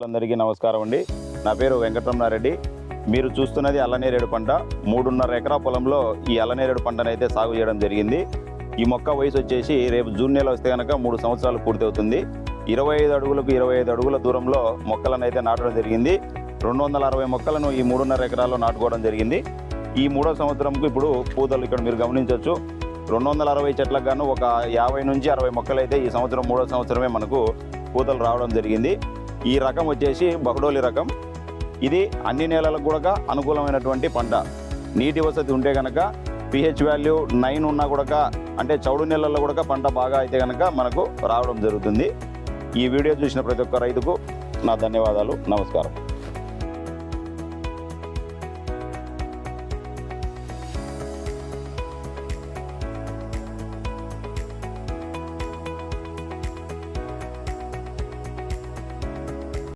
అందరికీ నమస్కారం అండి. నా పేరు వెంకటరమణారెడ్డి. మీరు చూస్తున్నది అల్లనేరేడు పంట. 3.5 ఎకరా పొలంలో ఈ అల్లనేరేడు పంటను అయితే సాగు చేయడం జరిగింది. ఈ మొక్క వయసు వచ్చేసి రేపు జూన్ నెల వస్తే కనుక 3 సంవత్సరాలు పూర్తి అవుతుంది. 25 అడుగులకు 25 అడుగుల దూరంలో మొక్కలను అయితే నాటడం జరిగింది. 260 మొక్కలను ఈ 3.5 ఎకరాల్లో నాటుకోవడం జరిగింది. ఈ 3వ సంవత్సరంకు ఇప్పుడు పూతలు ఇక్కడ మీరు గమనించవచ్చు. 260 చెట్లకు గాను ఒక 50 నుంచి 60 మొక్కలు అయితే ఈ సంవత్సరం 3వ సంవత్సరమే మనకు పూతలు రావడం జరిగింది. ఈ రకం వచ్చేసి బహుడోలి రకం. ఇది అన్ని నేలలకు కూడా అనుకూలమైనటువంటి పంట. నీటి వసతి ఉంటే కనుక pH వాల్యూ 9 ఉన్నా కూడా, అంటే చౌడు నేలల్లో కూడా పంట బాగా అయితే కనుక మనకు రావడం జరుగుతుంది. ఈ వీడియో చూసిన ప్రతి ఒక్క రైతుకు నా ధన్యవాదాలు. నమస్కారం.